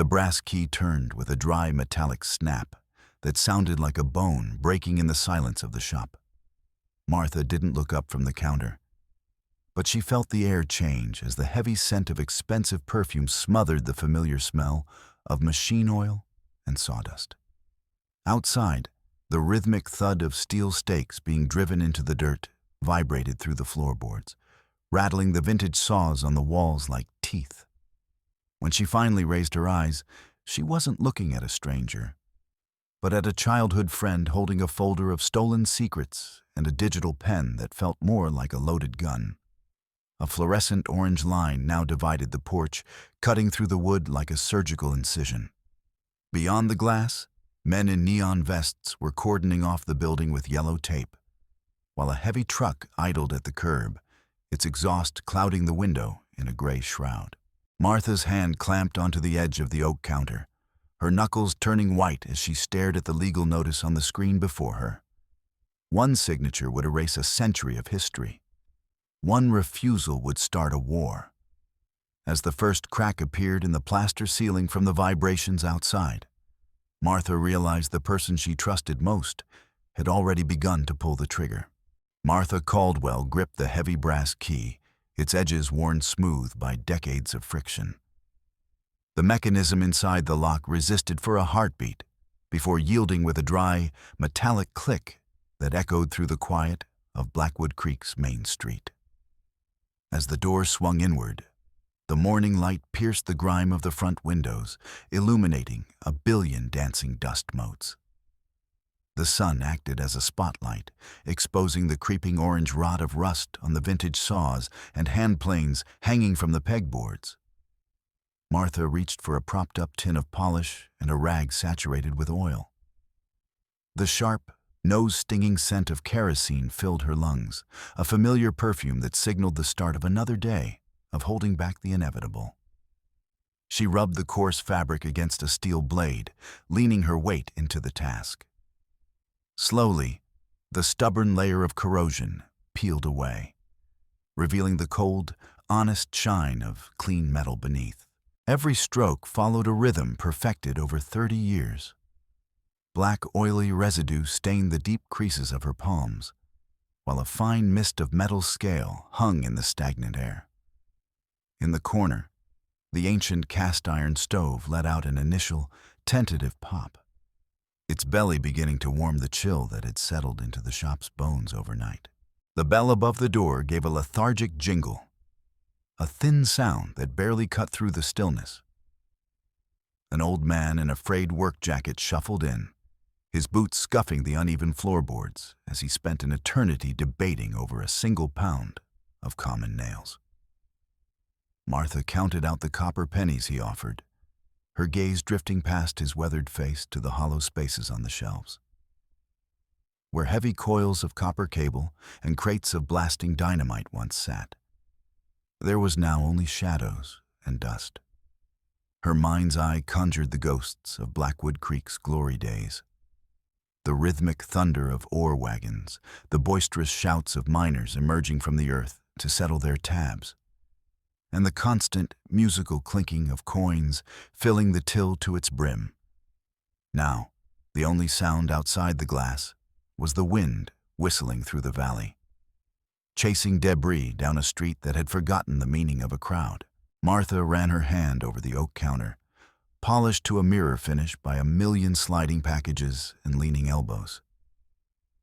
The brass key turned with a dry metallic snap that sounded like a bone breaking in the silence of the shop. Martha didn't look up from the counter, but she felt the air change as the heavy scent of expensive perfume smothered the familiar smell of machine oil and sawdust. Outside, the rhythmic thud of steel stakes being driven into the dirt vibrated through the floorboards, rattling the vintage saws on the walls like teeth. When she finally raised her eyes, she wasn't looking at a stranger, but at a childhood friend holding a folder of stolen secrets and a digital pen that felt more like a loaded gun. A fluorescent orange line now divided the porch, cutting through the wood like a surgical incision. Beyond the glass, men in neon vests were cordoning off the building with yellow tape, while a heavy truck idled at the curb, its exhaust clouding the window in a gray shroud. Martha's hand clamped onto the edge of the oak counter, her knuckles turning white as she stared at the legal notice on the screen before her. One signature would erase a century of history. One refusal would start a war. As the first crack appeared in the plaster ceiling from the vibrations outside, Martha realized the person she trusted most had already begun to pull the trigger. Martha Caldwell gripped the heavy brass key, its edges worn smooth by decades of friction. The mechanism inside the lock resisted for a heartbeat before yielding with a dry, metallic click that echoed through the quiet of Blackwood Creek's main street. As the door swung inward, the morning light pierced the grime of the front windows, illuminating a billion dancing dust motes. The sun acted as a spotlight, exposing the creeping orange rot of rust on the vintage saws and hand planes hanging from the pegboards. Martha reached for a propped-up tin of polish and a rag saturated with oil. The sharp, nose-stinging scent of kerosene filled her lungs, a familiar perfume that signaled the start of another day of holding back the inevitable. She rubbed the coarse fabric against a steel blade, leaning her weight into the task. Slowly, the stubborn layer of corrosion peeled away, revealing the cold, honest shine of clean metal beneath. Every stroke followed a rhythm perfected over 30 years. Black, oily residue stained the deep creases of her palms, while a fine mist of metal scale hung in the stagnant air. In the corner, the ancient cast-iron stove let out an initial, tentative pop, its belly beginning to warm the chill that had settled into the shop's bones overnight. The bell above the door gave a lethargic jingle, a thin sound that barely cut through the stillness. An old man in a frayed work jacket shuffled in, his boots scuffing the uneven floorboards as he spent an eternity debating over a single pound of common nails. Martha counted out the copper pennies he offered, her gaze drifting past his weathered face to the hollow spaces on the shelves. Where heavy coils of copper cable and crates of blasting dynamite once sat, there was now only shadows and dust. Her mind's eye conjured the ghosts of Blackwood Creek's glory days. The rhythmic thunder of ore wagons, the boisterous shouts of miners emerging from the earth to settle their tabs, and the constant musical clinking of coins filling the till to its brim. Now, the only sound outside the glass was the wind whistling through the valley, chasing debris down a street that had forgotten the meaning of a crowd. Martha ran her hand over the oak counter, polished to a mirror finish by a million sliding packages and leaning elbows.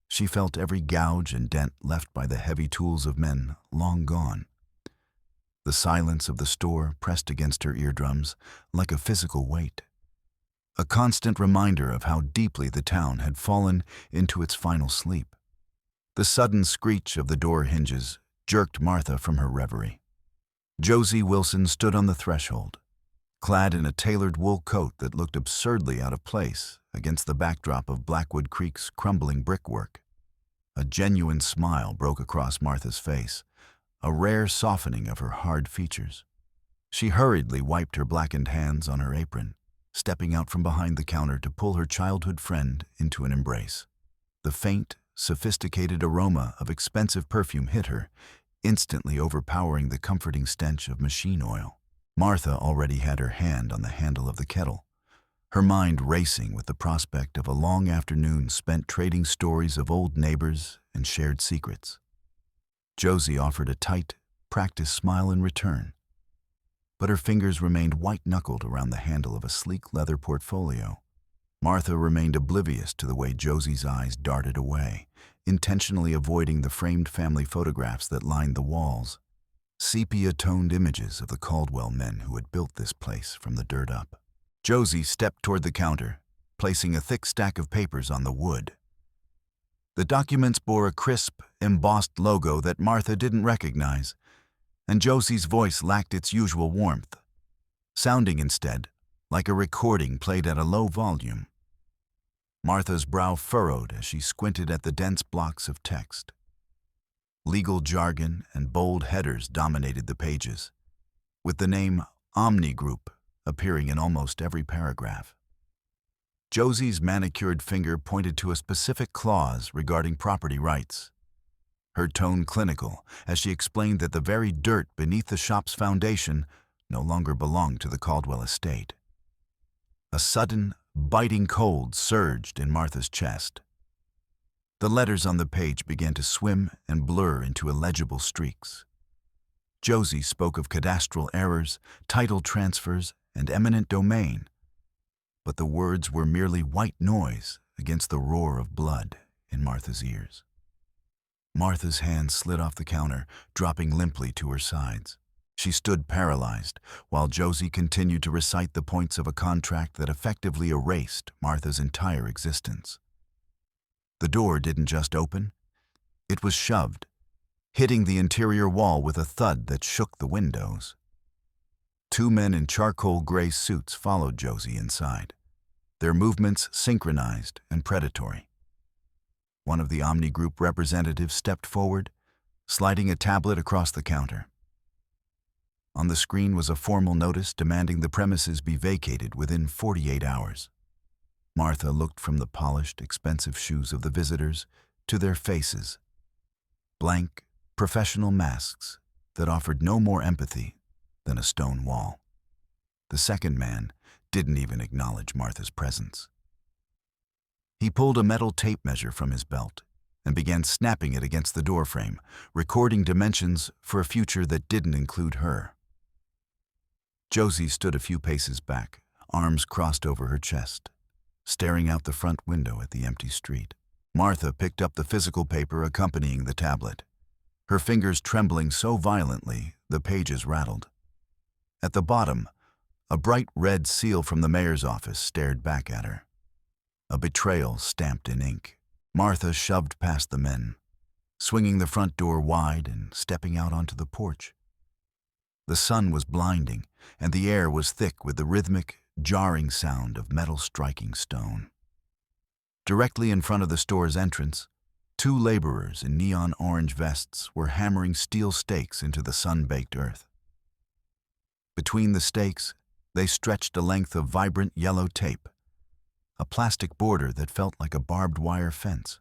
She felt every gouge and dent left by the heavy tools of men long gone. The silence of the store pressed against her eardrums like a physical weight, a constant reminder of how deeply the town had fallen into its final sleep. The sudden screech of the door hinges jerked Martha from her reverie. Josie Wilson stood on the threshold, clad in a tailored wool coat that looked absurdly out of place against the backdrop of Blackwood Creek's crumbling brickwork. A genuine smile broke across Martha's face, a rare softening of her hard features. She hurriedly wiped her blackened hands on her apron, stepping out from behind the counter to pull her childhood friend into an embrace. The faint, sophisticated aroma of expensive perfume hit her, instantly overpowering the comforting stench of machine oil. Martha already had her hand on the handle of the kettle, her mind racing with the prospect of a long afternoon spent trading stories of old neighbors and shared secrets. Josie offered a tight, practiced smile in return, but her fingers remained white-knuckled around the handle of a sleek leather portfolio. Martha remained oblivious to the way Josie's eyes darted away, intentionally avoiding the framed family photographs that lined the walls, sepia-toned images of the Caldwell men who had built this place from the dirt up. Josie stepped toward the counter, placing a thick stack of papers on the wood. The documents bore a crisp, embossed logo that Martha didn't recognize, and Josie's voice lacked its usual warmth, sounding instead like a recording played at a low volume. Martha's brow furrowed as she squinted at the dense blocks of text. Legal jargon and bold headers dominated the pages, with the name Omni Group appearing in almost every paragraph. Josie's manicured finger pointed to a specific clause regarding property rights, her tone clinical as she explained that the very dirt beneath the shop's foundation no longer belonged to the Caldwell estate. A sudden, biting cold surged in Martha's chest. The letters on the page began to swim and blur into illegible streaks. Josie spoke of cadastral errors, title transfers, and eminent domain, but the words were merely white noise against the roar of blood in Martha's ears. Martha's hand slid off the counter, dropping limply to her sides. She stood paralyzed, while Josie continued to recite the points of a contract that effectively erased Martha's entire existence. The door didn't just open, it was shoved, hitting the interior wall with a thud that shook the windows. Two men in charcoal gray suits followed Josie inside, their movements synchronized and predatory. One of the Omni Group representatives stepped forward, sliding a tablet across the counter. On the screen was a formal notice demanding the premises be vacated within 48 hours. Martha looked from the polished, expensive shoes of the visitors to their faces, blank, professional masks that offered no more empathy than a stone wall. The second man didn't even acknowledge Martha's presence. He pulled a metal tape measure from his belt and began snapping it against the doorframe, recording dimensions for a future that didn't include her. Josie stood a few paces back, arms crossed over her chest, staring out the front window at the empty street. Martha picked up the physical paper accompanying the tablet, her fingers trembling so violently the pages rattled. At the bottom, a bright red seal from the mayor's office stared back at her, a betrayal stamped in ink. Martha shoved past the men, swinging the front door wide and stepping out onto the porch. The sun was blinding, and the air was thick with the rhythmic, jarring sound of metal striking stone. Directly in front of the store's entrance, two laborers in neon orange vests were hammering steel stakes into the sun-baked earth. Between the stakes, they stretched a length of vibrant yellow tape, a plastic border that felt like a barbed wire fence.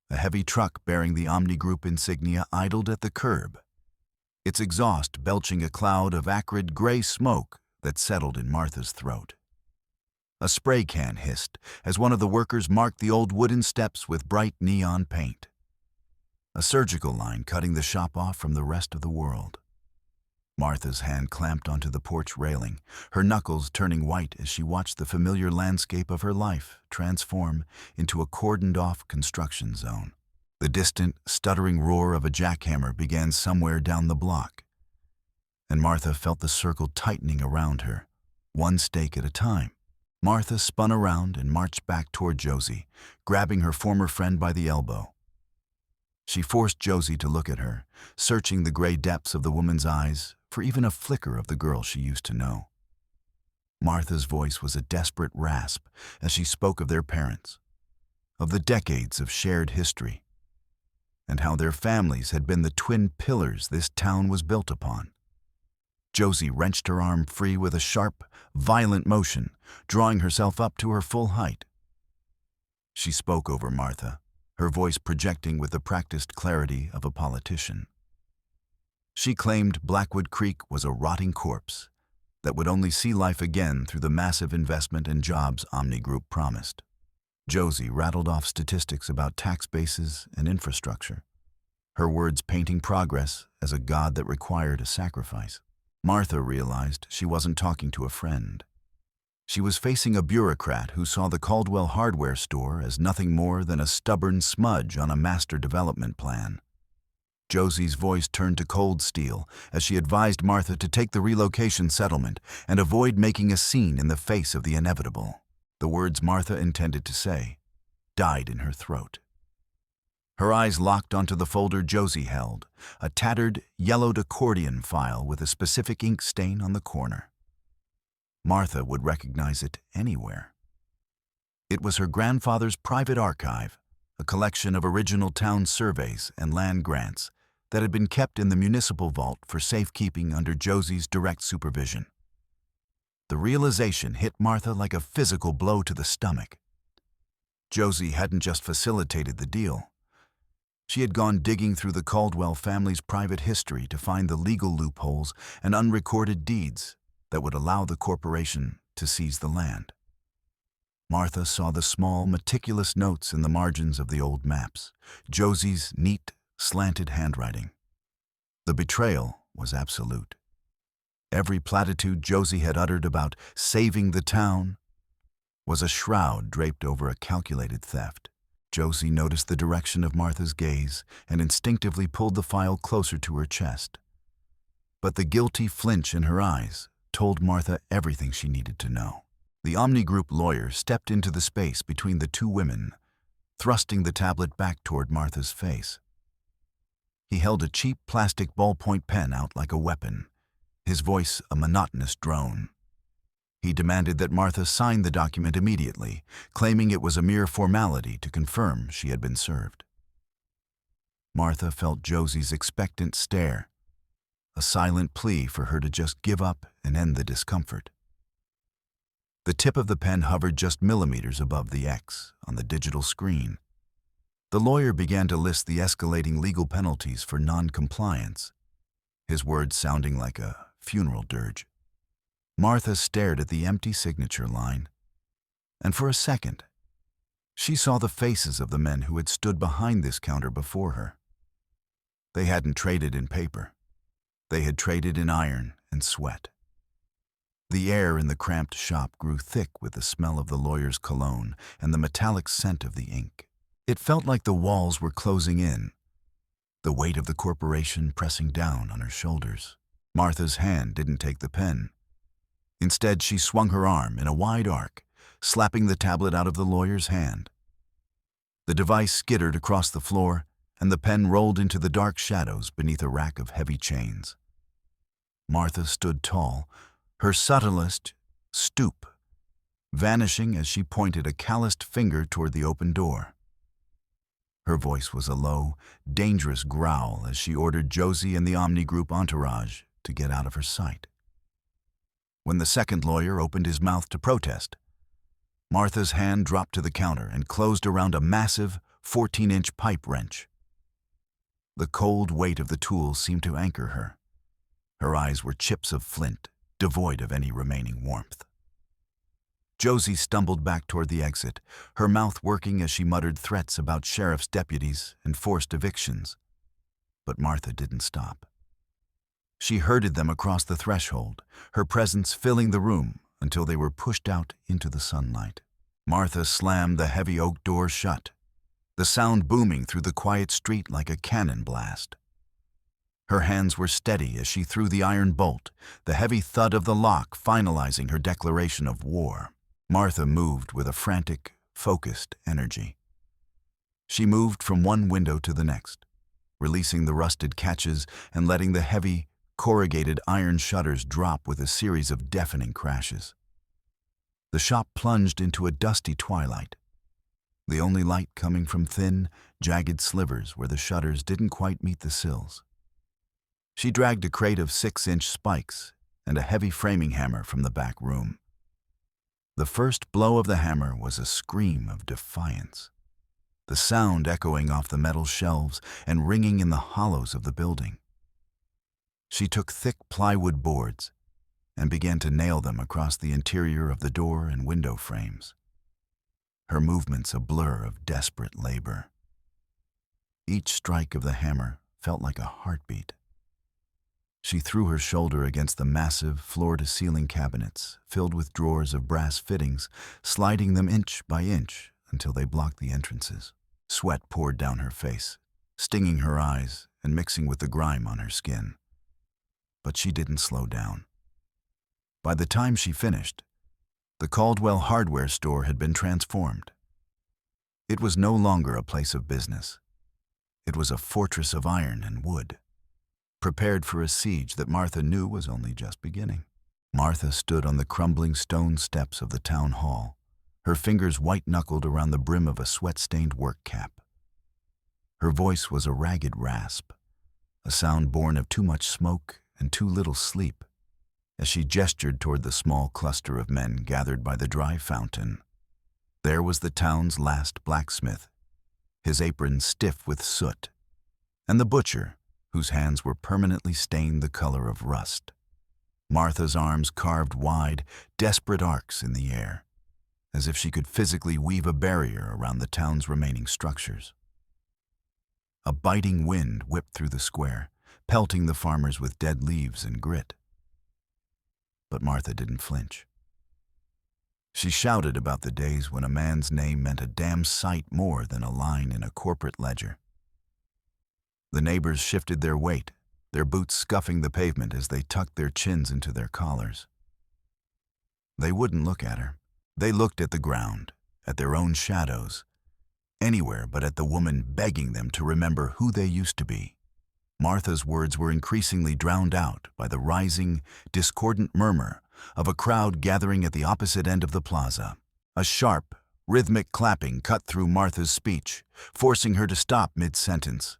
A heavy truck bearing the Omni Group insignia idled at the curb, its exhaust belching a cloud of acrid gray smoke that settled in Martha's throat. A spray can hissed as one of the workers marked the old wooden steps with bright neon paint, a surgical line cutting the shop off from the rest of the world. Martha's hand clamped onto the porch railing, her knuckles turning white as she watched the familiar landscape of her life transform into a cordoned-off construction zone. The distant, stuttering roar of a jackhammer began somewhere down the block, and Martha felt the circle tightening around her, one stake at a time. Martha spun around and marched back toward Josie, grabbing her former friend by the elbow. She forced Josie to look at her, searching the gray depths of the woman's eyes for even a flicker of the girl she used to know. Martha's voice was a desperate rasp as she spoke of their parents, of the decades of shared history, and how their families had been the twin pillars this town was built upon. Josie wrenched her arm free with a sharp, violent motion, drawing herself up to her full height. She spoke over Martha, her voice projecting with the practiced clarity of a politician. She claimed Blackwood Creek was a rotting corpse that would only see life again through the massive investment and jobs Omni Group promised. Josie rattled off statistics about tax bases and infrastructure, her words painting progress as a god that required a sacrifice. Martha realized she wasn't talking to a friend. She was facing a bureaucrat who saw the Caldwell hardware store as nothing more than a stubborn smudge on a master development plan. Josie's voice turned to cold steel as she advised Martha to take the relocation settlement and avoid making a scene in the face of the inevitable. The words Martha intended to say died in her throat. Her eyes locked onto the folder Josie held, a tattered, yellowed accordion file with a specific ink stain on the corner. Martha would recognize it anywhere. It was her grandfather's private archive, a collection of original town surveys and land grants that had been kept in the municipal vault for safekeeping under Josie's direct supervision. The realization hit Martha like a physical blow to the stomach. Josie hadn't just facilitated the deal. She had gone digging through the Caldwell family's private history to find the legal loopholes and unrecorded deeds that would allow the corporation to seize the land. Martha saw the small, meticulous notes in the margins of the old maps, Josie's neat, slanted handwriting. The betrayal was absolute. Every platitude Josie had uttered about saving the town was a shroud draped over a calculated theft. Josie noticed the direction of Martha's gaze and instinctively pulled the file closer to her chest. But the guilty flinch in her eyes told Martha everything she needed to know. The Omni Group lawyer stepped into the space between the two women, thrusting the tablet back toward Martha's face. He held a cheap plastic ballpoint pen out like a weapon, his voice a monotonous drone. He demanded that Martha sign the document immediately, claiming it was a mere formality to confirm she had been served. Martha felt Josie's expectant stare, a silent plea for her to just give up and end the discomfort. The tip of the pen hovered just millimeters above the X on the digital screen. The lawyer began to list the escalating legal penalties for non-compliance, his words sounding like a funeral dirge. Martha stared at the empty signature line, and for a second, she saw the faces of the men who had stood behind this counter before her. They hadn't traded in paper. They had traded in iron and sweat. The air in the cramped shop grew thick with the smell of the lawyer's cologne and the metallic scent of the ink. It felt like the walls were closing in, the weight of the corporation pressing down on her shoulders. Martha's hand didn't take the pen. Instead, she swung her arm in a wide arc, slapping the tablet out of the lawyer's hand. The device skittered across the floor, and the pen rolled into the dark shadows beneath a rack of heavy chains. Martha stood tall, her subtlest stoop vanishing as she pointed a calloused finger toward the open door. Her voice was a low, dangerous growl as she ordered Josie and the Omni Group entourage to get out of her sight. When the second lawyer opened his mouth to protest, Martha's hand dropped to the counter and closed around a massive 14-inch pipe wrench. The cold weight of the tool seemed to anchor her. Her eyes were chips of flint, devoid of any remaining warmth. Josie stumbled back toward the exit, her mouth working as she muttered threats about sheriff's deputies and forced evictions. But Martha didn't stop. She herded them across the threshold, her presence filling the room until they were pushed out into the sunlight. Martha slammed the heavy oak door shut, the sound booming through the quiet street like a cannon blast. Her hands were steady as she threw the iron bolt, the heavy thud of the lock finalizing her declaration of war. Martha moved with a frantic, focused energy. She moved from one window to the next, releasing the rusted catches and letting the heavy, corrugated iron shutters drop with a series of deafening crashes. The shop plunged into a dusty twilight, the only light coming from thin, jagged slivers where the shutters didn't quite meet the sills. She dragged a crate of 6-inch spikes and a heavy framing hammer from the back room. The first blow of the hammer was a scream of defiance, the sound echoing off the metal shelves and ringing in the hollows of the building. She took thick plywood boards and began to nail them across the interior of the door and window frames, her movements a blur of desperate labor. Each strike of the hammer felt like a heartbeat. She threw her shoulder against the massive floor-to-ceiling cabinets filled with drawers of brass fittings, sliding them inch by inch until they blocked the entrances. Sweat poured down her face, stinging her eyes and mixing with the grime on her skin. But she didn't slow down. By the time she finished, the Caldwell hardware store had been transformed. It was no longer a place of business. It was a fortress of iron and wood, prepared for a siege that Martha knew was only just beginning. Martha stood on the crumbling stone steps of the town hall, her fingers white-knuckled around the brim of a sweat-stained work cap. Her voice was a ragged rasp, a sound born of too much smoke and too little sleep, as she gestured toward the small cluster of men gathered by the dry fountain. There was the town's last blacksmith, his apron stiff with soot, and the butcher, whose hands were permanently stained the color of rust. Martha's arms carved wide, desperate arcs in the air, as if she could physically weave a barrier around the town's remaining structures. A biting wind whipped through the square, pelting the farmers with dead leaves and grit. But Martha didn't flinch. She shouted about the days when a man's name meant a damn sight more than a line in a corporate ledger. The neighbors shifted their weight, their boots scuffing the pavement as they tucked their chins into their collars. They wouldn't look at her. They looked at the ground, at their own shadows, anywhere but at the woman begging them to remember who they used to be. Martha's words were increasingly drowned out by the rising, discordant murmur of a crowd gathering at the opposite end of the plaza. A sharp, rhythmic clapping cut through Martha's speech, forcing her to stop mid-sentence.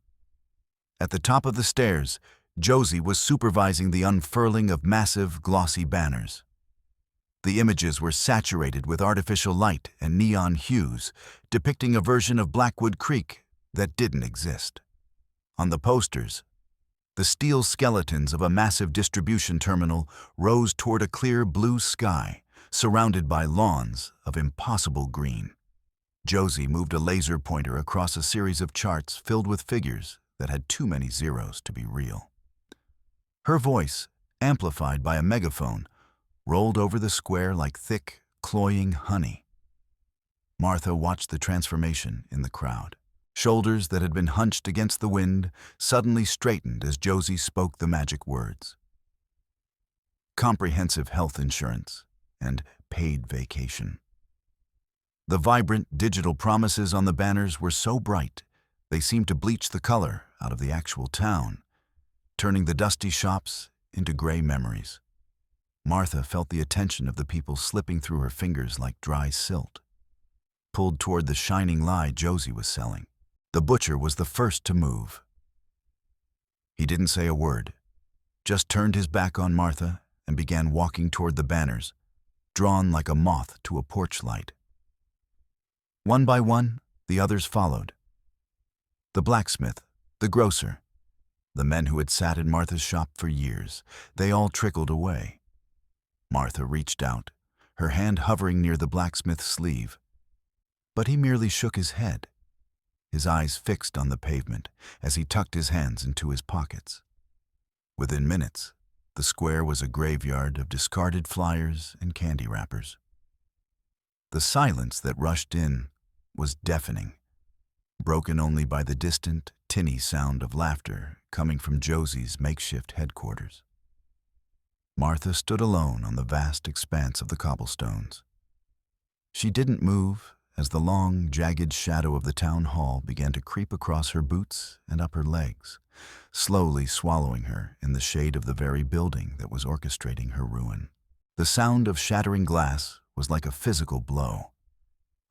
At the top of the stairs, Josie was supervising the unfurling of massive, glossy banners. The images were saturated with artificial light and neon hues, depicting a version of Blackwood Creek that didn't exist. On the posters, the steel skeletons of a massive distribution terminal rose toward a clear blue sky, surrounded by lawns of impossible green. Josie moved a laser pointer across a series of charts filled with figures that had too many zeros to be real. Her voice, amplified by a megaphone, rolled over the square like thick, cloying honey. Martha watched the transformation in the crowd. Shoulders that had been hunched against the wind suddenly straightened as Josie spoke the magic words. Comprehensive health insurance and paid vacation. The vibrant digital promises on the banners were so bright they seemed to bleach the color out of the actual town, turning the dusty shops into gray memories. Martha felt the attention of the people slipping through her fingers like dry silt, pulled toward the shining lie Josie was selling. The butcher was the first to move. He didn't say a word, just turned his back on Martha and began walking toward the banners, drawn like a moth to a porch light. One by one, the others followed. The blacksmith, the grocer, the men who had sat in Martha's shop for years, they all trickled away. Martha reached out, her hand hovering near the blacksmith's sleeve. But he merely shook his head, his eyes fixed on the pavement as he tucked his hands into his pockets. Within minutes, the square was a graveyard of discarded flyers and candy wrappers. The silence that rushed in was deafening, broken only by the distant, tinny sound of laughter coming from Josie's makeshift headquarters. Martha stood alone on the vast expanse of the cobblestones. She didn't move as the long, jagged shadow of the town hall began to creep across her boots and up her legs, slowly swallowing her in the shade of the very building that was orchestrating her ruin. The sound of shattering glass was like a physical blow,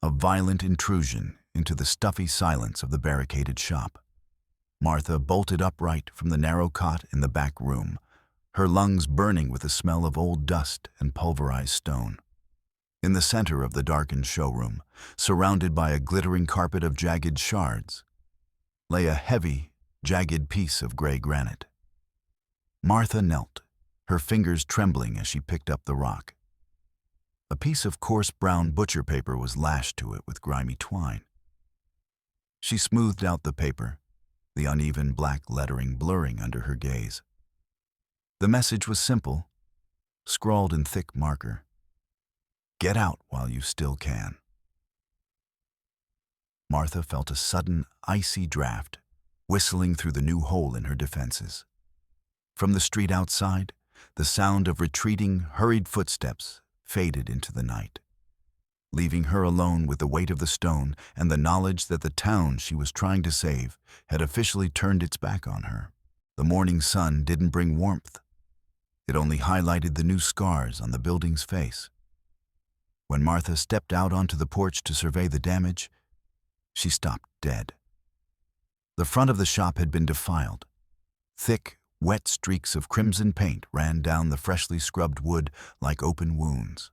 a violent intrusion into the stuffy silence of the barricaded shop. Martha bolted upright from the narrow cot in the back room, her lungs burning with the smell of old dust and pulverized stone. In the center of the darkened showroom, surrounded by a glittering carpet of jagged shards, lay a heavy, jagged piece of gray granite. Martha knelt, her fingers trembling as she picked up the rock. A piece of coarse brown butcher paper was lashed to it with grimy twine. She smoothed out the paper, the uneven black lettering blurring under her gaze. The message was simple, scrawled in thick marker. Get out while you still can. Martha felt a sudden, icy draft whistling through the new hole in her defenses. From the street outside, the sound of retreating, hurried footsteps faded into the night, leaving her alone with the weight of the stone and the knowledge that the town she was trying to save had officially turned its back on her. The morning sun didn't bring warmth. It only highlighted the new scars on the building's face. When Martha stepped out onto the porch to survey the damage, she stopped dead. The front of the shop had been defiled. Thick, wet streaks of crimson paint ran down the freshly scrubbed wood like open wounds.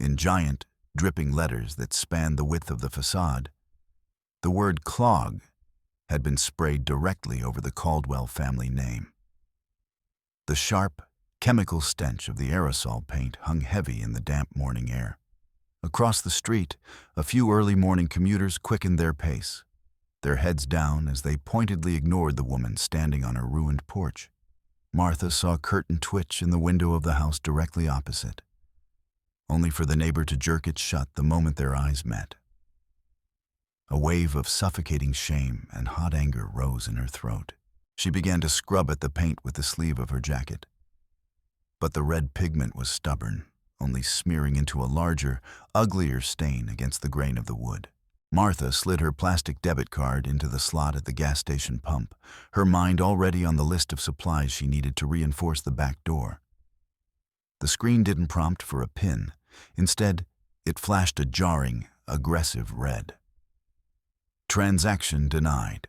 In giant, dripping letters that spanned the width of the facade, the word clog had been sprayed directly over the Caldwell family name. The sharp, chemical stench of the aerosol paint hung heavy in the damp morning air. Across the street, a few early morning commuters quickened their pace, their heads down as they pointedly ignored the woman standing on her ruined porch. Martha saw a curtain twitch in the window of the house directly opposite, only for the neighbor to jerk it shut the moment their eyes met. A wave of suffocating shame and hot anger rose in her throat. She began to scrub at the paint with the sleeve of her jacket. But the red pigment was stubborn, only smearing into a larger, uglier stain against the grain of the wood. Martha slid her plastic debit card into the slot at the gas station pump, her mind already on the list of supplies she needed to reinforce the back door. The screen didn't prompt for a PIN. Instead, it flashed a jarring, aggressive red. Transaction denied.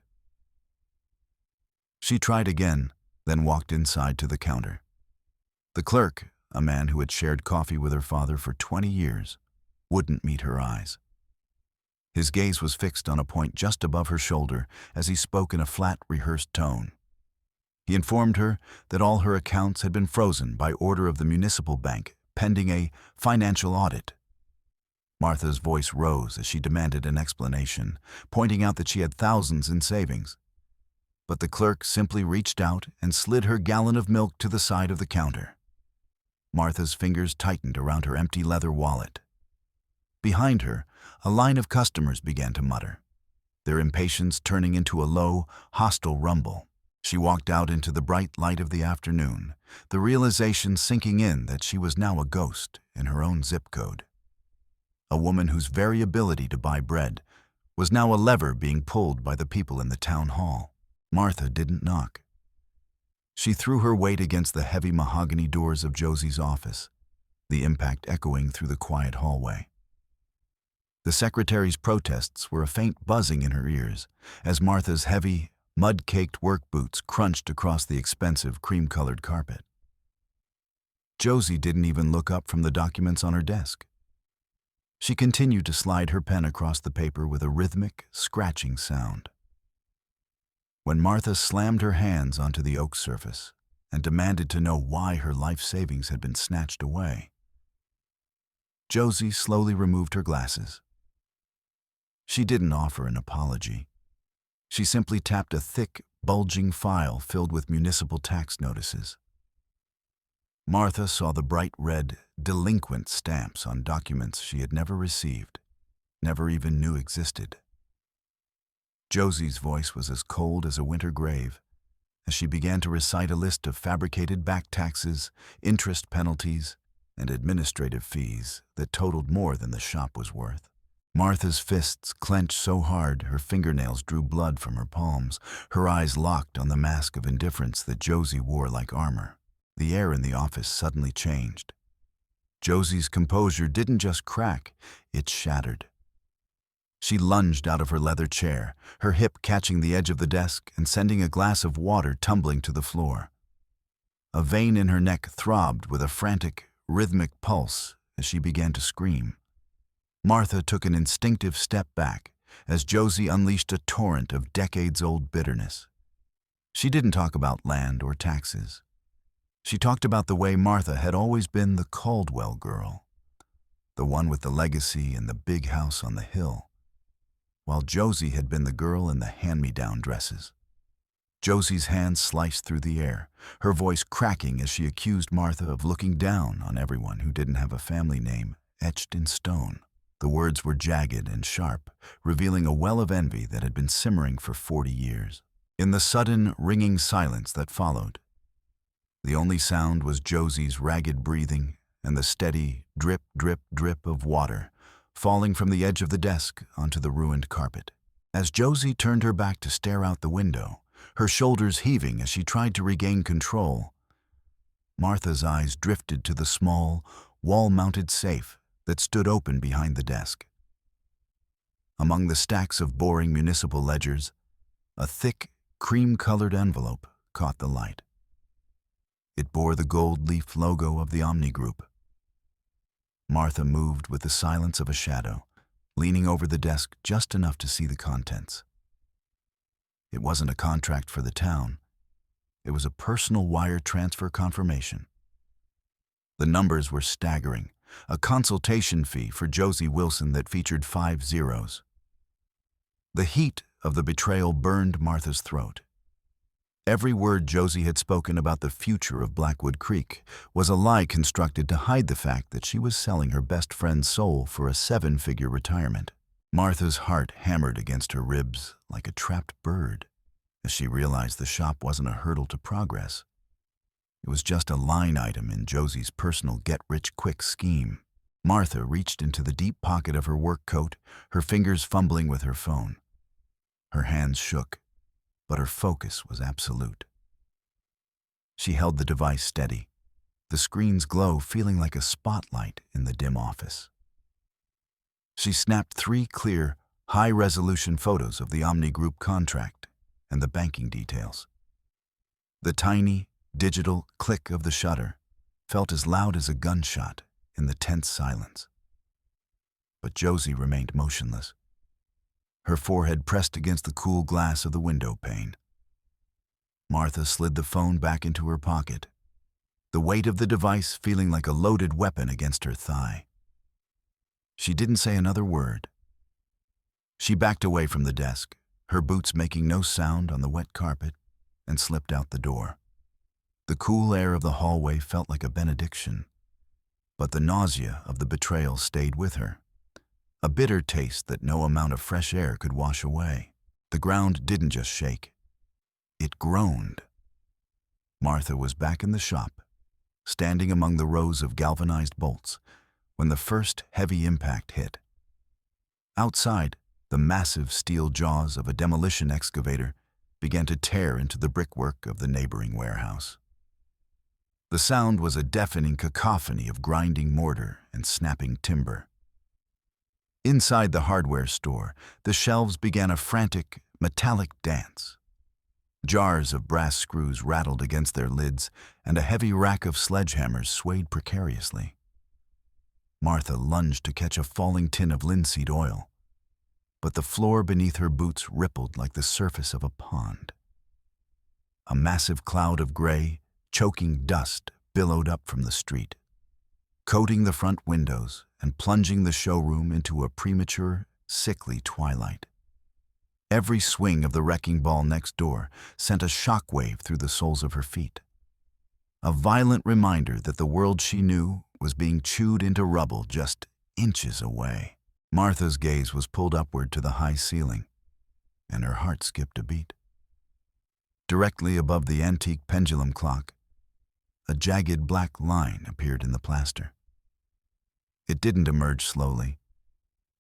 She tried again, then walked inside to the counter. The clerk, a man who had shared coffee with her father for 20 years, wouldn't meet her eyes. His gaze was fixed on a point just above her shoulder as he spoke in a flat, rehearsed tone. He informed her that all her accounts had been frozen by order of the municipal bank, pending a financial audit. Martha's voice rose as she demanded an explanation, pointing out that she had thousands in savings. But the clerk simply reached out and slid her gallon of milk to the side of the counter. Martha's fingers tightened around her empty leather wallet. Behind her, a line of customers began to mutter, their impatience turning into a low, hostile rumble. She walked out into the bright light of the afternoon, the realization sinking in that she was now a ghost in her own zip code. A woman whose very ability to buy bread was now a lever being pulled by the people in the town hall. Martha didn't knock. She threw her weight against the heavy mahogany doors of Josie's office, the impact echoing through the quiet hallway. The secretary's protests were a faint buzzing in her ears as Martha's heavy, mud-caked work boots crunched across the expensive cream-colored carpet. Josie didn't even look up from the documents on her desk. She continued to slide her pen across the paper with a rhythmic, scratching sound. When Martha slammed her hands onto the oak surface and demanded to know why her life savings had been snatched away, Josie slowly removed her glasses. She didn't offer an apology. She simply tapped a thick, bulging file filled with municipal tax notices. Martha saw the bright red, delinquent stamps on documents she had never received, never even knew existed. Josie's voice was as cold as a winter grave as she began to recite a list of fabricated back taxes, interest penalties, and administrative fees that totaled more than the shop was worth. Martha's fists clenched so hard her fingernails drew blood from her palms, her eyes locked on the mask of indifference that Josie wore like armor. The air in the office suddenly changed. Josie's composure didn't just crack, it shattered. She lunged out of her leather chair, her hip catching the edge of the desk and sending a glass of water tumbling to the floor. A vein in her neck throbbed with a frantic, rhythmic pulse as she began to scream. Martha took an instinctive step back as Josie unleashed a torrent of decades-old bitterness. She didn't talk about land or taxes. She talked about the way Martha had always been the Caldwell girl, the one with the legacy and the big house on the hill, while Josie had been the girl in the hand-me-down dresses. Josie's hands sliced through the air, her voice cracking as she accused Martha of looking down on everyone who didn't have a family name etched in stone. The words were jagged and sharp, revealing a well of envy that had been simmering for 40 years. In the sudden, ringing silence that followed, the only sound was Josie's ragged breathing and the steady drip, drip, drip of water falling from the edge of the desk onto the ruined carpet. As Josie turned her back to stare out the window, her shoulders heaving as she tried to regain control, Martha's eyes drifted to the small, wall-mounted safe that stood open behind the desk. Among the stacks of boring municipal ledgers, a thick, cream-colored envelope caught the light. It bore the gold leaf logo of the Omni Group. Martha moved with the silence of a shadow, leaning over the desk just enough to see the contents. It wasn't a contract for the town. It was a personal wire transfer confirmation. The numbers were staggering, a consultation fee for Josie Wilson that featured 5 zeros. The heat of the betrayal burned Martha's throat. Every word Josie had spoken about the future of Blackwood Creek was a lie constructed to hide the fact that she was selling her best friend's soul for a 7-figure retirement. Martha's heart hammered against her ribs like a trapped bird as she realized the shop wasn't a hurdle to progress. It was just a line item in Josie's personal get-rich-quick scheme. Martha reached into the deep pocket of her work coat, her fingers fumbling with her phone. Her hands shook, but her focus was absolute. She held the device steady, the screen's glow feeling like a spotlight in the dim office. She snapped 3 clear, high-resolution photos of the Omni Group contract and the banking details. The tiny, digital click of the shutter felt as loud as a gunshot in the tense silence. But Josie remained motionless, her forehead pressed against the cool glass of the window pane. Martha slid the phone back into her pocket, the weight of the device feeling like a loaded weapon against her thigh. She didn't say another word. She backed away from the desk, her boots making no sound on the wet carpet, and slipped out the door. The cool air of the hallway felt like a benediction, but the nausea of the betrayal stayed with her, a bitter taste that no amount of fresh air could wash away. The ground didn't just shake. It groaned. Martha was back in the shop, standing among the rows of galvanized bolts, when the first heavy impact hit. Outside, the massive steel jaws of a demolition excavator began to tear into the brickwork of the neighboring warehouse. The sound was a deafening cacophony of grinding mortar and snapping timber. Inside the hardware store, the shelves began a frantic, metallic dance. Jars of brass screws rattled against their lids, and a heavy rack of sledgehammers swayed precariously. Martha lunged to catch a falling tin of linseed oil, but the floor beneath her boots rippled like the surface of a pond. A massive cloud of gray, choking dust billowed up from the street, coating the front windows and plunging the showroom into a premature, sickly twilight. Every swing of the wrecking ball next door sent a shockwave through the soles of her feet, a violent reminder that the world she knew was being chewed into rubble just inches away. Martha's gaze was pulled upward to the high ceiling, and her heart skipped a beat. Directly above the antique pendulum clock, a jagged black line appeared in the plaster. It didn't emerge slowly.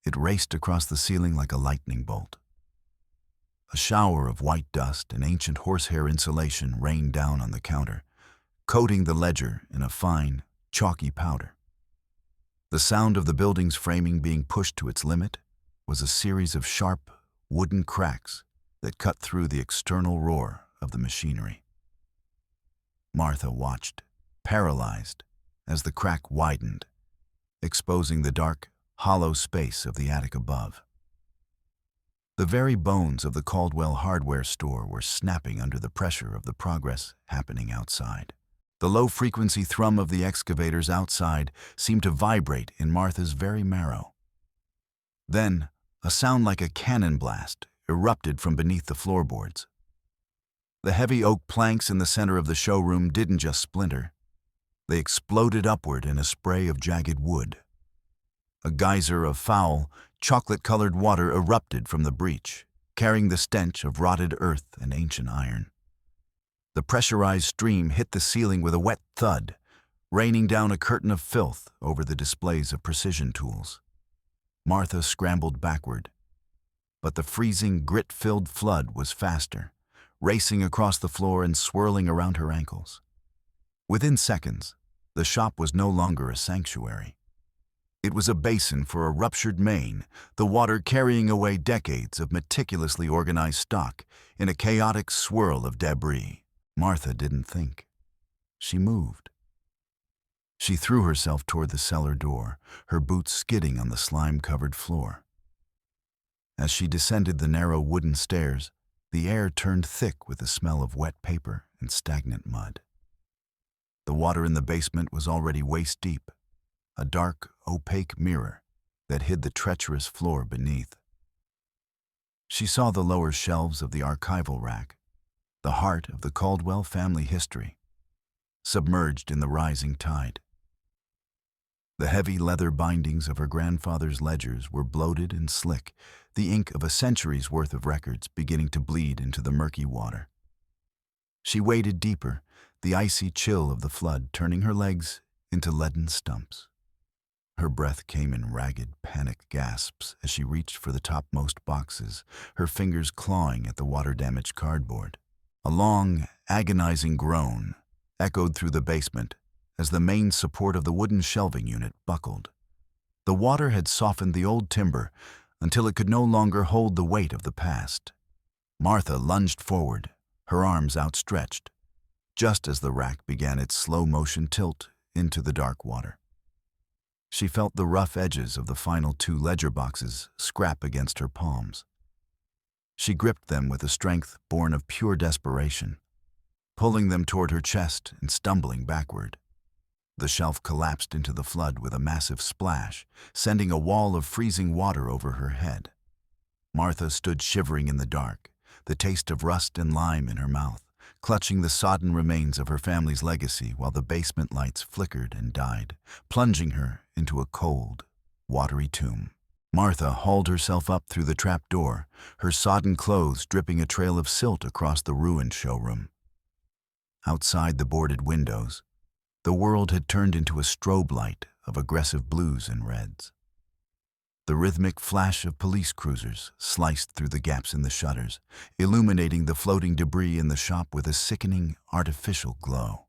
It raced across the ceiling like a lightning bolt. A shower of white dust and ancient horsehair insulation rained down on the counter, coating the ledger in a fine, chalky powder. The sound of the building's framing being pushed to its limit was a series of sharp, wooden cracks that cut through the external roar of the machinery. Martha watched, paralyzed, as the crack widened, exposing the dark, hollow space of the attic above. The very bones of the Caldwell hardware store were snapping under the pressure of the progress happening outside. The low-frequency thrum of the excavators outside seemed to vibrate in Martha's very marrow. Then, a sound like a cannon blast erupted from beneath the floorboards. The heavy oak planks in the center of the showroom didn't just splinter. They exploded upward in a spray of jagged wood. A geyser of foul, chocolate-colored water erupted from the breach, carrying the stench of rotted earth and ancient iron. The pressurized stream hit the ceiling with a wet thud, raining down a curtain of filth over the displays of precision tools. Martha scrambled backward, but the freezing, grit-filled flood was faster, racing across the floor and swirling around her ankles. Within seconds, the shop was no longer a sanctuary. It was a basin for a ruptured main, the water carrying away decades of meticulously organized stock in a chaotic swirl of debris. Martha didn't think. She moved. She threw herself toward the cellar door, her boots skidding on the slime-covered floor. As she descended the narrow wooden stairs, the air turned thick with the smell of wet paper and stagnant mud. The water in the basement was already waist-deep, a dark, opaque mirror that hid the treacherous floor beneath. She saw the lower shelves of the archival rack, the heart of the Caldwell family history, submerged in the rising tide. The heavy leather bindings of her grandfather's ledgers were bloated and slick, the ink of a century's worth of records beginning to bleed into the murky water. She waded deeper, the icy chill of the flood turning her legs into leaden stumps. Her breath came in ragged, panicked gasps as she reached for the topmost boxes, her fingers clawing at the water-damaged cardboard. A long, agonizing groan echoed through the basement as the main support of the wooden shelving unit buckled. The water had softened the old timber until it could no longer hold the weight of the past. Martha lunged forward, her arms outstretched, just as the rack began its slow-motion tilt into the dark water. She felt the rough edges of the final 2 ledger boxes scrap against her palms. She gripped them with a strength born of pure desperation, pulling them toward her chest and stumbling backward. The shelf collapsed into the flood with a massive splash, sending a wall of freezing water over her head. Martha stood shivering in the dark, the taste of rust and lime in her mouth, clutching the sodden remains of her family's legacy while the basement lights flickered and died, plunging her into a cold, watery tomb. Martha hauled herself up through the trap door, her sodden clothes dripping a trail of silt across the ruined showroom. Outside the boarded windows, the world had turned into a strobe light of aggressive blues and reds. The rhythmic flash of police cruisers sliced through the gaps in the shutters, illuminating the floating debris in the shop with a sickening, artificial glow.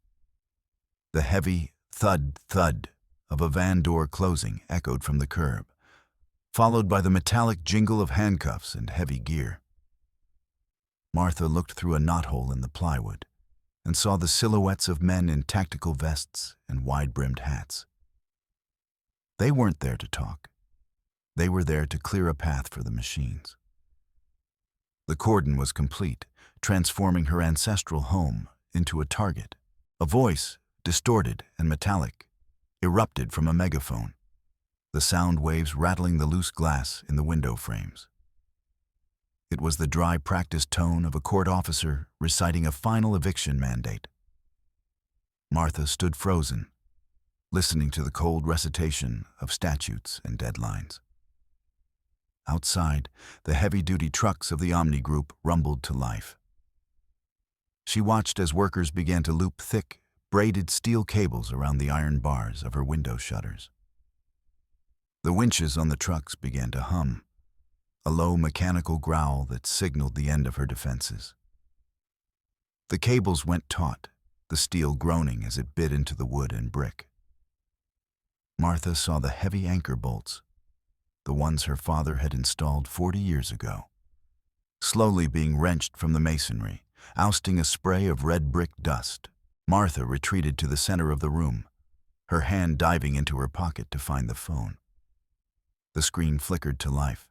The heavy thud-thud of a van door closing echoed from the curb, followed by the metallic jingle of handcuffs and heavy gear. Martha looked through a knothole in the plywood and saw the silhouettes of men in tactical vests and wide-brimmed hats. They weren't there to talk. They were there to clear a path for the machines. The cordon was complete, transforming her ancestral home into a target. A voice, distorted and metallic, erupted from a megaphone, the sound waves rattling the loose glass in the window frames. It was the dry, practiced tone of a court officer reciting a final eviction mandate. Martha stood frozen, listening to the cold recitation of statutes and deadlines. Outside, the heavy-duty trucks of the Omni Group rumbled to life. She watched as workers began to loop thick, braided steel cables around the iron bars of her window shutters. The winches on the trucks began to hum, a low mechanical growl that signaled the end of her defenses. The cables went taut, the steel groaning as it bit into the wood and brick. Martha saw the heavy anchor bolts, the ones her father had installed 40 years ago, slowly being wrenched from the masonry, ousting a spray of red brick dust. Martha retreated to the center of the room, her hand diving into her pocket to find the phone. The screen flickered to life,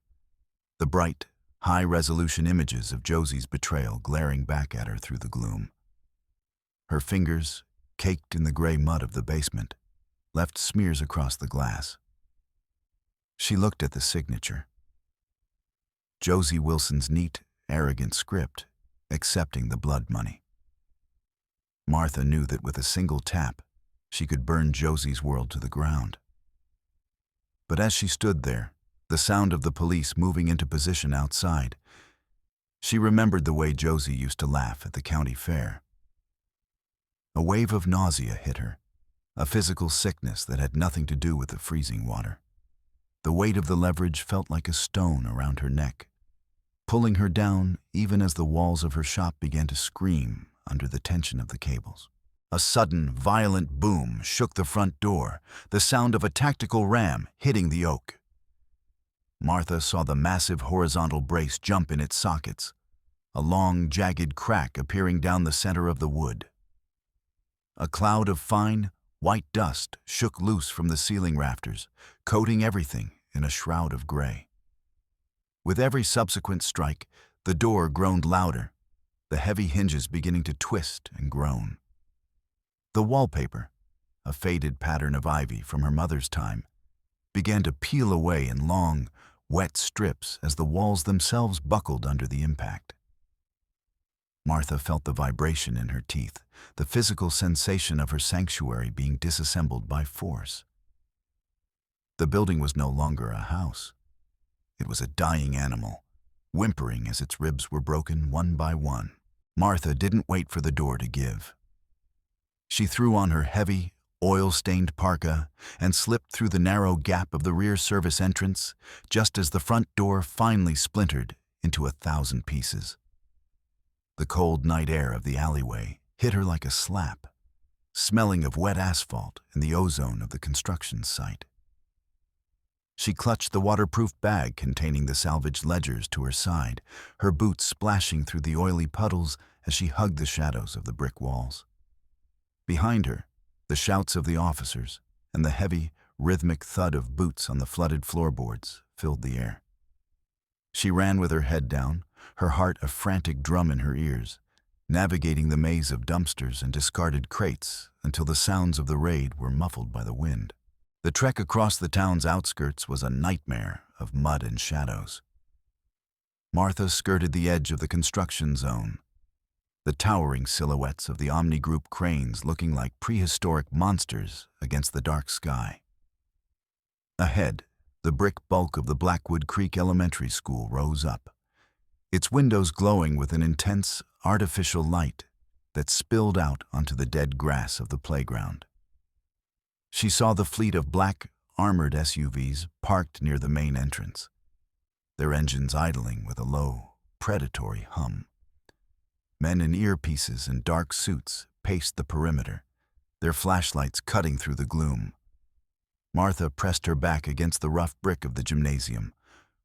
the bright, high-resolution images of Josie's betrayal glaring back at her through the gloom. Her fingers, caked in the gray mud of the basement, left smears across the glass. She looked at the signature. Josie Wilson's neat, arrogant script, accepting the blood money. Martha knew that with a single tap, she could burn Josie's world to the ground. But as she stood there, the sound of the police moving into position outside, she remembered the way Josie used to laugh at the county fair. A wave of nausea hit her, a physical sickness that had nothing to do with the freezing water. The weight of the leverage felt like a stone around her neck, pulling her down even as the walls of her shop began to scream under the tension of the cables. A sudden, violent boom shook the front door, the sound of a tactical ram hitting the oak. Martha saw the massive horizontal brace jump in its sockets, a long, jagged crack appearing down the center of the wood. A cloud of fine, white dust shook loose from the ceiling rafters, coating everything in a shroud of gray. With every subsequent strike, the door groaned louder, the heavy hinges beginning to twist and groan. The wallpaper, a faded pattern of ivy from her mother's time, began to peel away in long, wet strips as the walls themselves buckled under the impact. Martha felt the vibration in her teeth, the physical sensation of her sanctuary being disassembled by force. The building was no longer a house. It was a dying animal, whimpering as its ribs were broken one by one. Martha didn't wait for the door to give. She threw on her heavy, oil-stained parka and slipped through the narrow gap of the rear service entrance just as the front door finally splintered into 1,000 pieces. The cold night air of the alleyway hit her like a slap, smelling of wet asphalt and the ozone of the construction site. She clutched the waterproof bag containing the salvaged ledgers to her side, her boots splashing through the oily puddles as she hugged the shadows of the brick walls. Behind her, the shouts of the officers and the heavy, rhythmic thud of boots on the flooded floorboards filled the air. She ran with her head down, her heart a frantic drum in her ears, navigating the maze of dumpsters and discarded crates until the sounds of the raid were muffled by the wind. The trek across the town's outskirts was a nightmare of mud and shadows. Martha skirted the edge of the construction zone, the towering silhouettes of the Omni Group cranes looking like prehistoric monsters against the dark sky. Ahead, the brick bulk of the Blackwood Creek Elementary School rose up, its windows glowing with an intense, artificial light that spilled out onto the dead grass of the playground. She saw the fleet of black, armored SUVs parked near the main entrance, their engines idling with a low, predatory hum. Men in earpieces and dark suits paced the perimeter, their flashlights cutting through the gloom. Martha pressed her back against the rough brick of the gymnasium,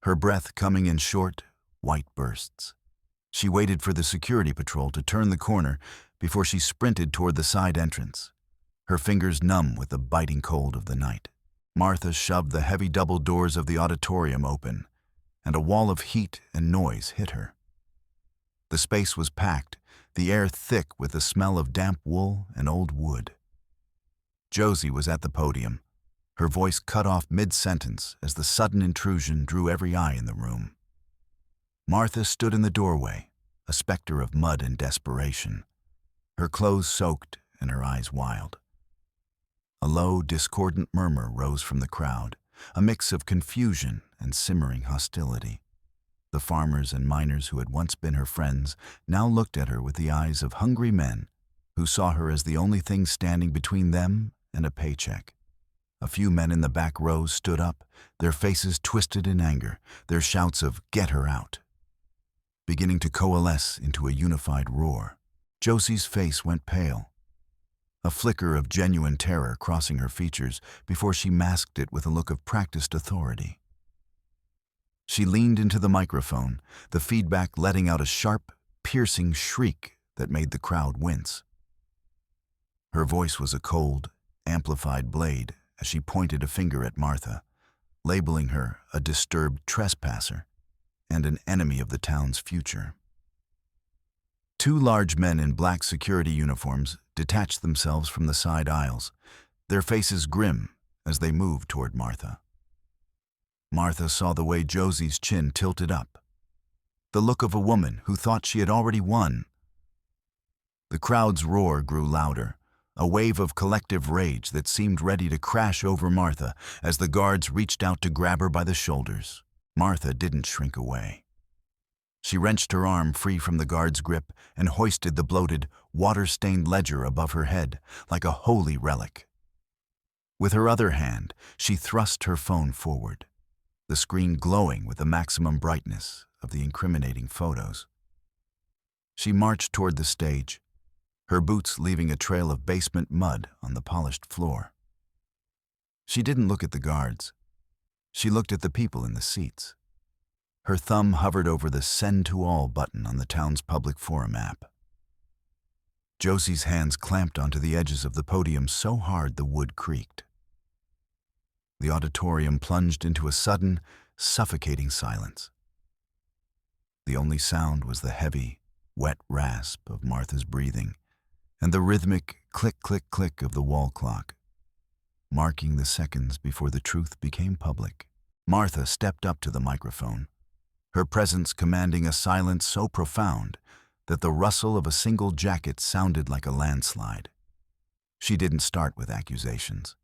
her breath coming in short, white bursts. She waited for the security patrol to turn the corner before she sprinted toward the side entrance, her fingers numb with the biting cold of the night. Martha shoved the heavy double doors of the auditorium open, and a wall of heat and noise hit her. The space was packed, the air thick with the smell of damp wool and old wood. Josie was at the podium, her voice cut off mid-sentence as the sudden intrusion drew every eye in the room. Martha stood in the doorway, a specter of mud and desperation, her clothes soaked and her eyes wild. A low, discordant murmur rose from the crowd, a mix of confusion and simmering hostility. The farmers and miners who had once been her friends now looked at her with the eyes of hungry men who saw her as the only thing standing between them and a paycheck. A few men in the back rows stood up, their faces twisted in anger, their shouts of "Get her out!" beginning to coalesce into a unified roar. Josie's face went pale, a flicker of genuine terror crossing her features before she masked it with a look of practiced authority. She leaned into the microphone, the feedback letting out a sharp, piercing shriek that made the crowd wince. Her voice was a cold, amplified blade as she pointed a finger at Martha, labeling her a disturbed trespasser and an enemy of the town's future. Two large men in black security uniforms detached themselves from the side aisles, their faces grim as they moved toward Martha. Martha saw the way Josie's chin tilted up, the look of a woman who thought she had already won. The crowd's roar grew louder, a wave of collective rage that seemed ready to crash over Martha as the guards reached out to grab her by the shoulders. Martha didn't shrink away. She wrenched her arm free from the guard's grip and hoisted the bloated, water-stained ledger above her head like a holy relic. With her other hand, she thrust her phone forward, the screen glowing with the maximum brightness of the incriminating photos. She marched toward the stage, her boots leaving a trail of basement mud on the polished floor. She didn't look at the guards. She looked at the people in the seats. Her thumb hovered over the Send to All button on the town's public forum app. Josie's hands clamped onto the edges of the podium so hard the wood creaked. The auditorium plunged into a sudden, suffocating silence. The only sound was the heavy, wet rasp of Martha's breathing and the rhythmic click-click-click of the wall clock, marking the seconds before the truth became public. Martha stepped up to the microphone, her presence commanding a silence so profound that the rustle of a single jacket sounded like a landslide. She didn't start with accusations.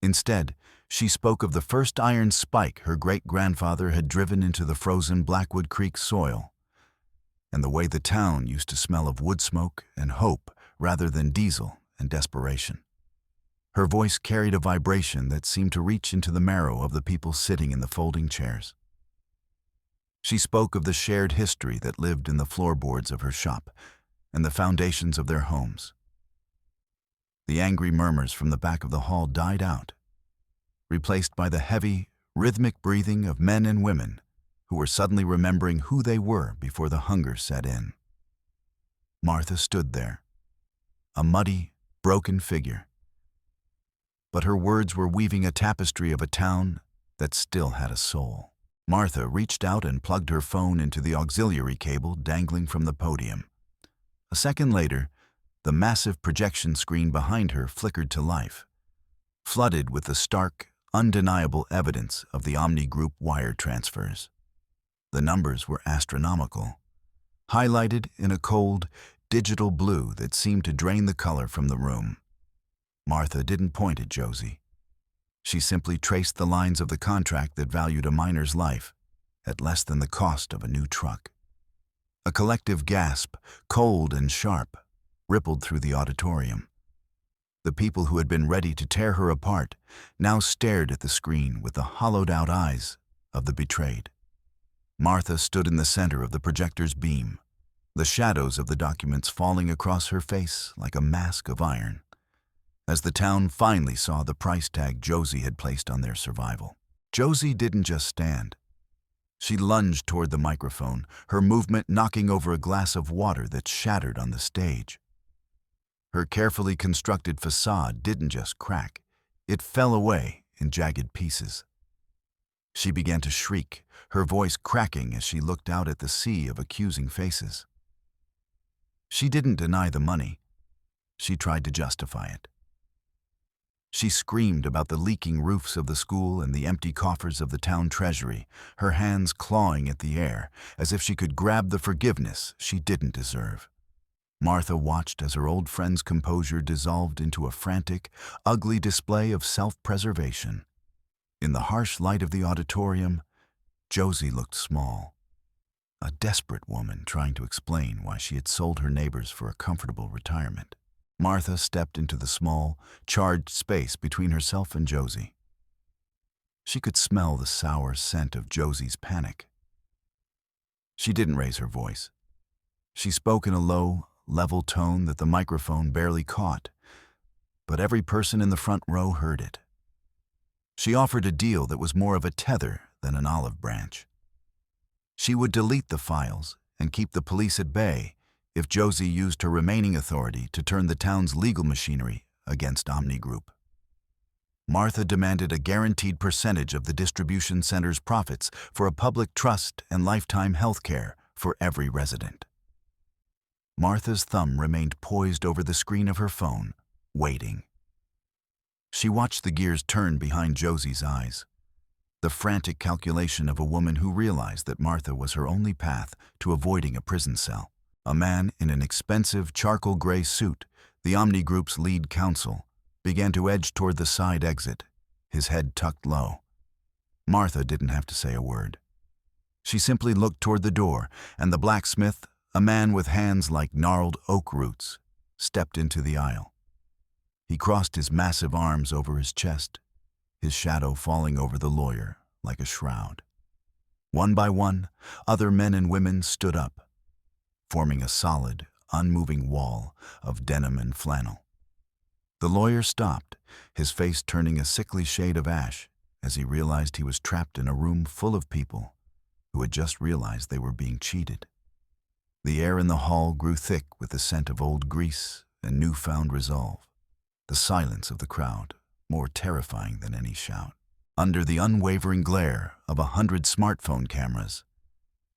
Instead, she spoke of the first iron spike her great-grandfather had driven into the frozen Blackwood Creek soil, and the way the town used to smell of wood smoke and hope rather than diesel and desperation. Her voice carried a vibration that seemed to reach into the marrow of the people sitting in the folding chairs. She spoke of the shared history that lived in the floorboards of her shop and the foundations of their homes. The angry murmurs from the back of the hall died out, replaced by the heavy, rhythmic breathing of men and women who were suddenly remembering who they were before the hunger set in. Martha stood there, a muddy, broken figure, but her words were weaving a tapestry of a town that still had a soul. Martha reached out and plugged her phone into the auxiliary cable dangling from the podium. A second later, the massive projection screen behind her flickered to life, flooded with the stark, undeniable evidence of the Omni Group wire transfers. The numbers were astronomical, highlighted in a cold, digital blue that seemed to drain the color from the room. Martha didn't point at Josie. She simply traced the lines of the contract that valued a miner's life at less than the cost of a new truck. A collective gasp, cold and sharp, rippled through the auditorium. The people who had been ready to tear her apart now stared at the screen with the hollowed-out eyes of the betrayed. Martha stood in the center of the projector's beam, the shadows of the documents falling across her face like a mask of iron, as the town finally saw the price tag Josie had placed on their survival. Josie didn't just stand. She lunged toward the microphone, her movement knocking over a glass of water that shattered on the stage. Her carefully constructed facade didn't just crack, it fell away in jagged pieces. She began to shriek, her voice cracking as she looked out at the sea of accusing faces. She didn't deny the money. She tried to justify it. She screamed about the leaking roofs of the school and the empty coffers of the town treasury, her hands clawing at the air as if she could grab the forgiveness she didn't deserve. Martha watched as her old friend's composure dissolved into a frantic, ugly display of self-preservation. In the harsh light of the auditorium, Josie looked small, a desperate woman trying to explain why she had sold her neighbors for a comfortable retirement. Martha stepped into the small, charged space between herself and Josie. She could smell the sour scent of Josie's panic. She didn't raise her voice. She spoke in a low, level tone that the microphone barely caught, but every person in the front row heard it. She offered a deal that was more of a tether than an olive branch. She would delete the files and keep the police at bay if Josie used her remaining authority to turn the town's legal machinery against Omni Group. Martha demanded a guaranteed percentage of the distribution center's profits for a public trust and lifetime health care for every resident. Martha's thumb remained poised over the screen of her phone, waiting. She watched the gears turn behind Josie's eyes, the frantic calculation of a woman who realized that Martha was her only path to avoiding a prison cell. A man in an expensive charcoal gray suit, the Omni Group's lead counsel, began to edge toward the side exit, his head tucked low. Martha didn't have to say a word. She simply looked toward the door, and the blacksmith, a man with hands like gnarled oak roots, stepped into the aisle. He crossed his massive arms over his chest, his shadow falling over the lawyer like a shroud. One by one, other men and women stood up, forming a solid, unmoving wall of denim and flannel. The lawyer stopped, his face turning a sickly shade of ash as he realized he was trapped in a room full of people who had just realized they were being cheated. The air in the hall grew thick with the scent of old grease and newfound resolve. The silence of the crowd, more terrifying than any shout. Under the unwavering glare of 100 smartphone cameras,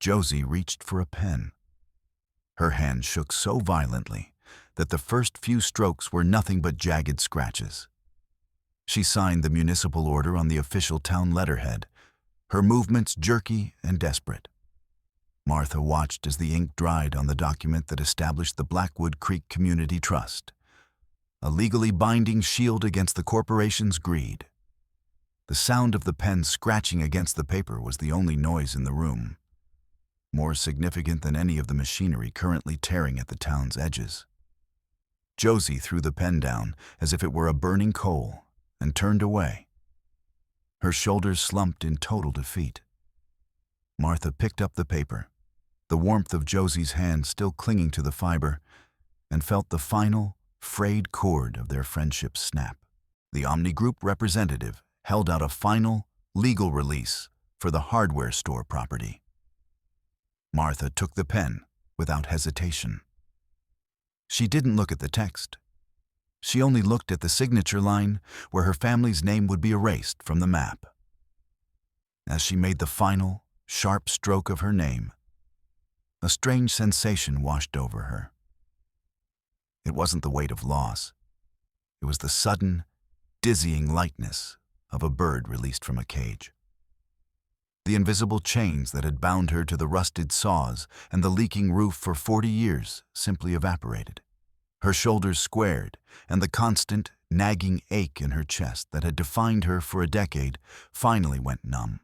Josie reached for a pen. Her hand shook so violently that the first few strokes were nothing but jagged scratches. She signed the municipal order on the official town letterhead, her movements jerky and desperate. Martha watched as the ink dried on the document that established the Blackwood Creek Community Trust, a legally binding shield against the corporation's greed. The sound of the pen scratching against the paper was the only noise in the room, more significant than any of the machinery currently tearing at the town's edges. Josie threw the pen down as if it were a burning coal and turned away. Her shoulders slumped in total defeat. Martha picked up the paper, the warmth of Josie's hand still clinging to the fiber, and felt the final, frayed cord of their friendship snap. The Omni Group representative held out a final, legal release for the hardware store property. Martha took the pen without hesitation. She didn't look at the text. She only looked at the signature line where her family's name would be erased from the map. As she made the final, sharp stroke of her name, a strange sensation washed over her. It wasn't the weight of loss. It was the sudden, dizzying lightness of a bird released from a cage. The invisible chains that had bound her to the rusted saws and the leaking roof for 40 years simply evaporated. Her shoulders squared, and the constant, nagging ache in her chest that had defined her for a decade finally went numb.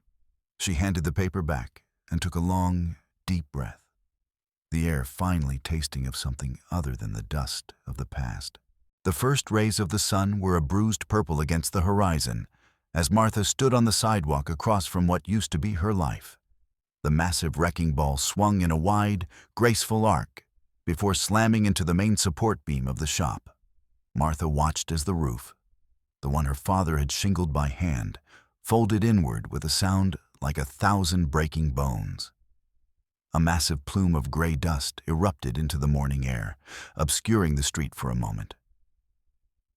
She handed the paper back and took a long, deep breath, the air finally tasting of something other than the dust of the past. The first rays of the sun were a bruised purple against the horizon as Martha stood on the sidewalk across from what used to be her life. The massive wrecking ball swung in a wide, graceful arc before slamming into the main support beam of the shop. Martha watched as the roof, the one her father had shingled by hand, folded inward with a sound like 1,000 breaking bones. A massive plume of gray dust erupted into the morning air, obscuring the street for a moment.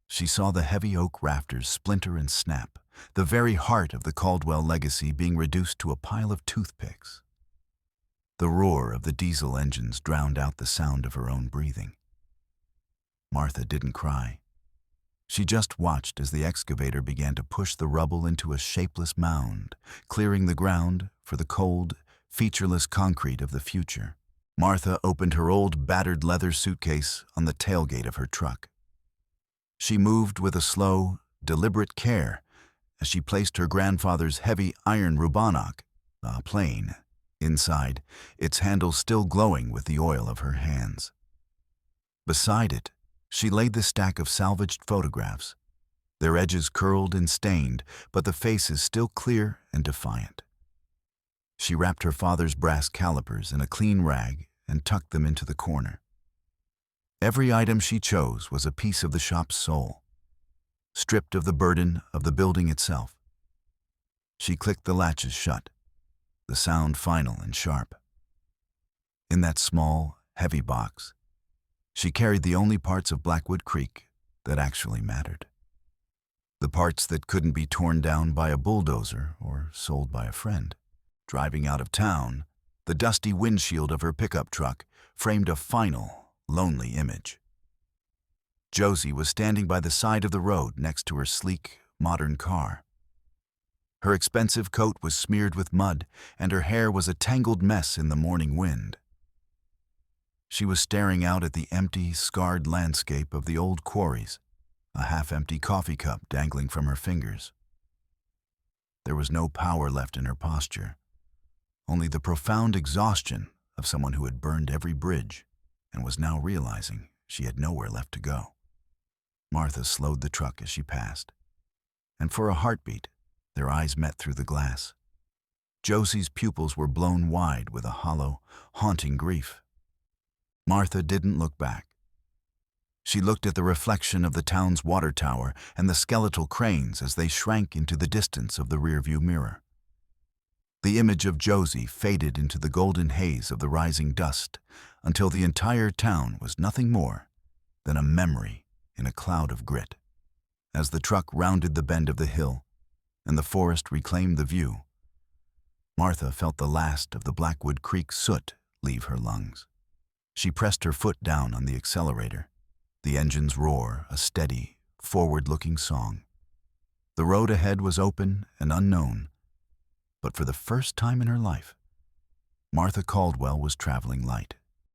She saw the heavy oak rafters splinter and snap, the very heart of the Caldwell legacy being reduced to a pile of toothpicks. The roar of the diesel engines drowned out the sound of her own breathing. Martha didn't cry. She just watched as the excavator began to push the rubble into a shapeless mound, clearing the ground for the cold, featureless concrete of the future. Martha opened her old battered leather suitcase on the tailgate of her truck. She moved with a slow, deliberate care as she placed her grandfather's heavy iron Rubanock, plane, inside, its handle still glowing with the oil of her hands. Beside it, she laid the stack of salvaged photographs, their edges curled and stained, but the faces still clear and defiant. She wrapped her father's brass calipers in a clean rag and tucked them into the corner. Every item she chose was a piece of the shop's soul, stripped of the burden of the building itself. She clicked the latches shut, the sound final and sharp. In that small, heavy box, she carried the only parts of Blackwood Creek that actually mattered. The parts that couldn't be torn down by a bulldozer or sold by a friend. Driving out of town, the dusty windshield of her pickup truck framed a final, lonely image. Josie was standing by the side of the road next to her sleek, modern car. Her expensive coat was smeared with mud, and her hair was a tangled mess in the morning wind. She was staring out at the empty, scarred landscape of the old quarries, a half-empty coffee cup dangling from her fingers. There was no power left in her posture, only the profound exhaustion of someone who had burned every bridge and was now realizing she had nowhere left to go. Martha slowed the truck as she passed, and for a heartbeat, their eyes met through the glass. Josie's pupils were blown wide with a hollow, haunting grief. Martha didn't look back. She looked at the reflection of the town's water tower and the skeletal cranes as they shrank into the distance of the rearview mirror. The image of Josie faded into the golden haze of the rising dust until the entire town was nothing more than a memory in a cloud of grit. As the truck rounded the bend of the hill and the forest reclaimed the view, Martha felt the last of the Blackwood Creek soot leave her lungs. She pressed her foot down on the accelerator, the engine's roar a steady, forward-looking song. The road ahead was open and unknown, but for the first time in her life, Martha Caldwell was traveling light.